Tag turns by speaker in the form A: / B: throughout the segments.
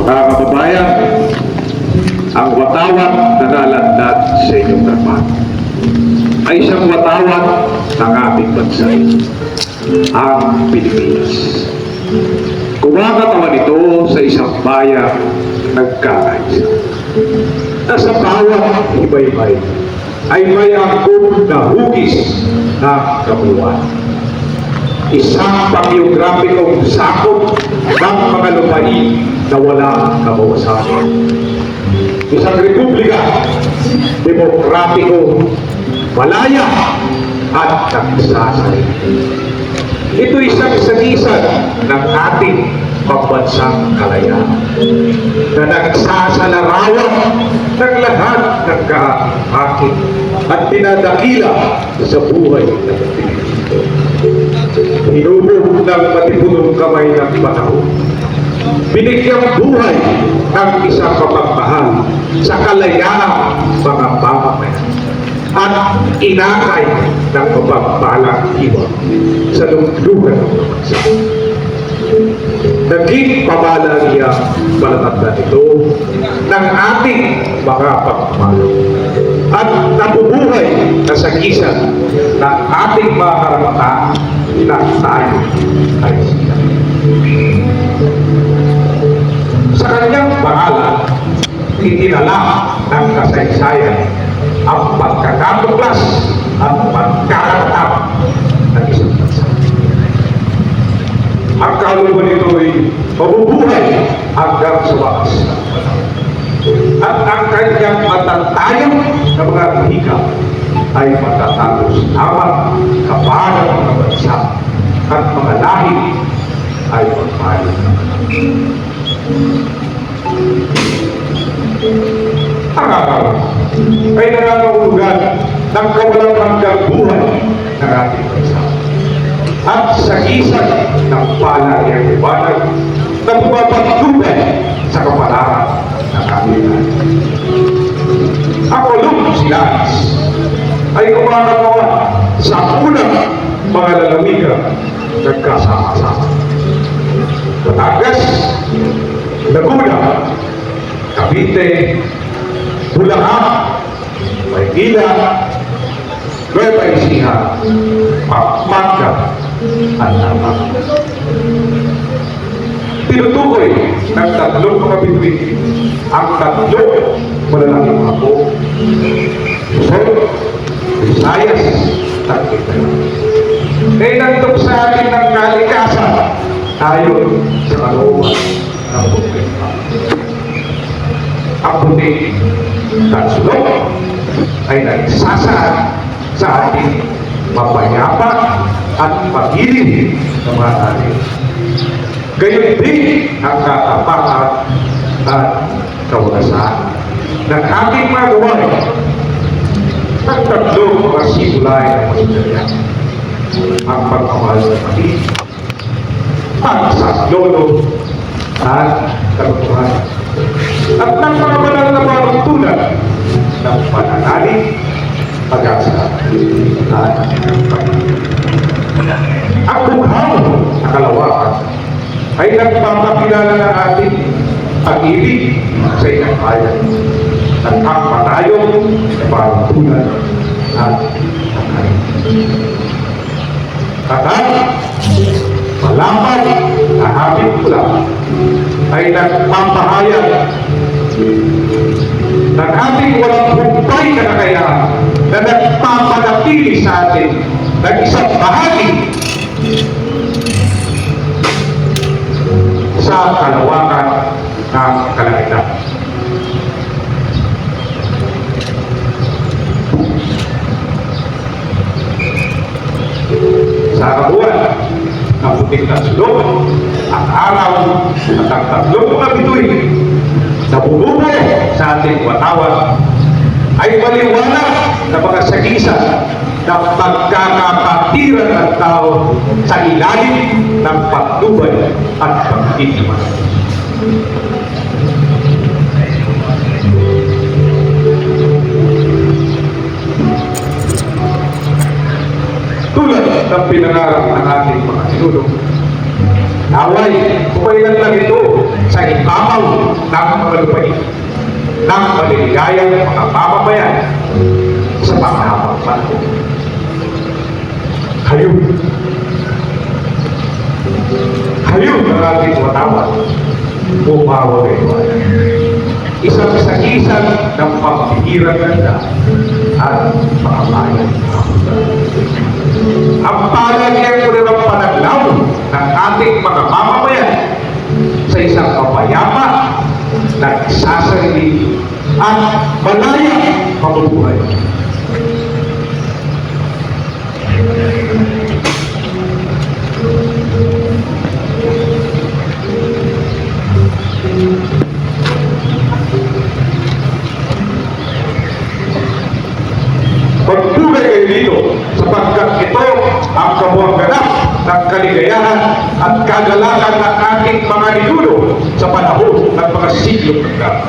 A: Mga kababayan, ang watawat na nalandat sa inyong harapan ay isang watawat ng ating bansa, ang Pilipinas. Kumakatawan ito sa isang bayang nagkakaisa. Nasa bawat iba-ibay ay may angkop na hugis ng kabuuan. Isang pang-geograpikong sakop ng mga lupain na walang kabawasan. Isang republika, demokratiko, malaya at nagsasari. Ito isang sagisan ng ating pambansang kalayaan na nagsasalarawan ng lahat ng kaakit at dinadakila sa buhay ng Pilipino. Hinubog ng matipunong kamay ng panahon. Binigyang buhay ang isang kapagmahal sa kalayaang mga mamamayan at inakay ng mapagpalang iba sa lunglugan ng bansa. Naging pamalagya palatanda ito ng ating mga pagmamahal at nabubuhay na sagisan ng ating mga karapatan na tayo ay sila. Sa kanyang pangalan, itinala ng kasaysayan ang pagkakatuklas at pagkakatatap ng isang bansa. Ang kaluluwa nito ay mabubuhay hanggang sa wakas. At ang kanyang matatayang na mga hika ay matatapos lamang kapag ang mga bansa at mga lahi ay magmahal. Ang araw ay nangangahulugan ng kawalang hanggang buhay ng ating bansa at sa isang ng palaryang liwanag na bumabagtugan sa kapalaran ng ating lahat. Ang walong silans ay kumakagawa sa unang mga lalamigang nagkasama-sama. Batangas, Laguna, Cavite, Bulacan, Maynila, Nueva Ecija, Pampanga, at Navarro. Tinutukoy ng tatlong mga bituin ang tatlong malalaking hapon, Luzon, Visayas, at Mindanao. Kaya nandun sa atin ng kalikasan tayo sa kalooban ng problema. Ang puti at sulok ay nagsasaad sa ating mapayapa at pag-ibig ng mga natin. Gayon din ang katapangan at kawalasan ng ating mga gawain. Ang tatlong mga simulay ng masinariyan, ang pagmamahal sa pamilya, ang saklolo at kalutuhan, at ng mga banal na panuntunan ng pananalig, pag-asa at pag-ibig. Ang bughaw na kalawakan ay nagpapakilala ng ating pag-ibig sa ilang bayan at ang patayong na panuntunan at pag-ibig. Katang malapad na hapit pula ay nagpapahayag ng ating walang humpay na kakayahan na nagpapanatili sa atin ng isang bahagi sa kalawakan ng kalaitan. Sa kabuuan ng puting na sulok, ang araw at ang tatlong mga bituin na bumubuo sa ating watawat ay maliwanag na mga sagisan ng pagkakapatiran ng tao sa ilalim ng pagtubay at pag-iiman. Tulad ng pinangarap ng ating mga sinulong, naway, kumailan lang ito sa ibabaw ng mga lupain ng maliligayang mga mamamayan sa panghabang panahon. Hayop ang ating watawat, bumawa kayo. Isang sakisan ng pagbihirang ganda at mga bayan. Ang palagyan ko rin ang panaglaw ng ating mga mamamayan sa isang mapayapa, nagsasarili at malayang mabubuhay. Magpugay kayo dito sapagkat ito ang kabuang ganap ng kaligayahan at kagalakan ng ating mga ninuno sa panahon ng mga siglong nagdaan.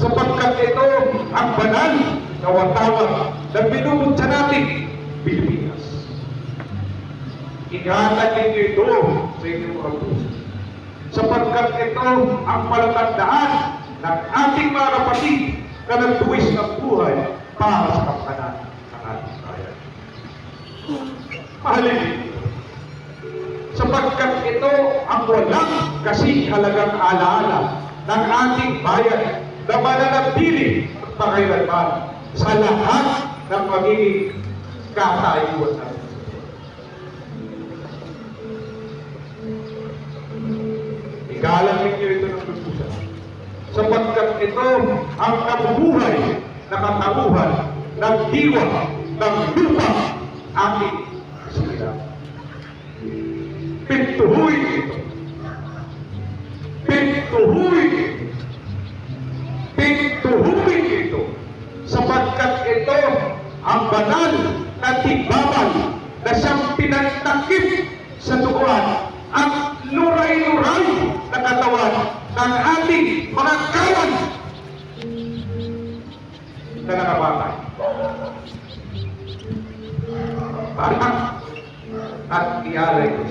A: Sapagkat ito ang banal na watawat na binubutsa natin, Pilipinas. Ingatan ninyo ito sa inyong mga puso. Sapagkat ito ang palatandaan ng ating mga kapatid na nagtuwis ng buhay para sa kapakanan ng ating bayan. Mahalin ninyo. Sapagkat ito ang walang kasing halagang alaala ng ating bayan na mananatili at pakailanman sa lahat ng magiging katayuan natin. Igalang ninyo ito ng lubusan, sapagkat ito ang kabubuhay na katanguhan ng diwa ng lupa ating sila. Pintuhoy ito. Pintuhoy ito. Pintuhoy ito. Sapagkat ito ang banal na tigbabal na siyang pinagtakip sa tukuan at luray-luray na katawan ng ating mga kawan na nakabatay. Parang at ialay ko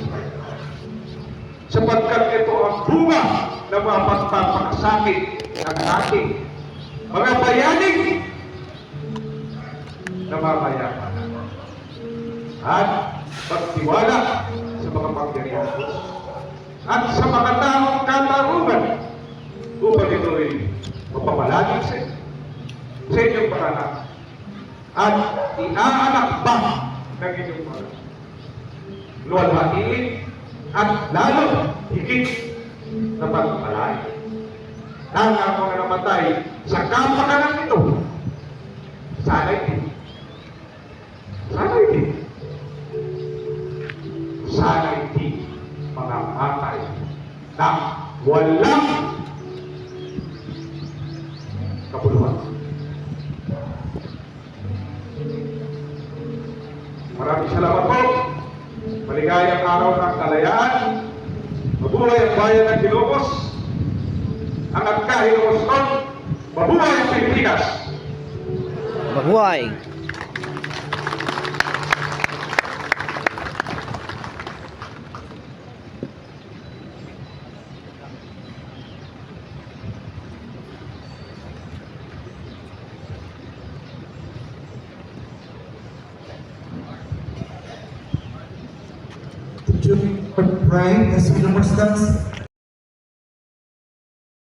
A: sapagkat ito ang bunga na mga pagpapakasakit ng ating mga bayaning na mamayaman at pagtiwala sa mga pangyarihan at sa mga taong katarungan upang ito'y mapamalagin sa inyong mga anak at inaanak ba ng inyong mga luwalhatiin at lalo higit na pagpalay ng ang mga namatay sa kapakanan ito. Sana'y din. Sana'y din. Sana'y din mga matay na walang kapuluhan. Maraming salamat po. Maligayang araw ng kalayaan. Mabuhay ang bayan ng Ilocos. Ang Ilocos North. Mabuhay ang Pilipinas.
B: Mabuhay!
C: Brian, as we know,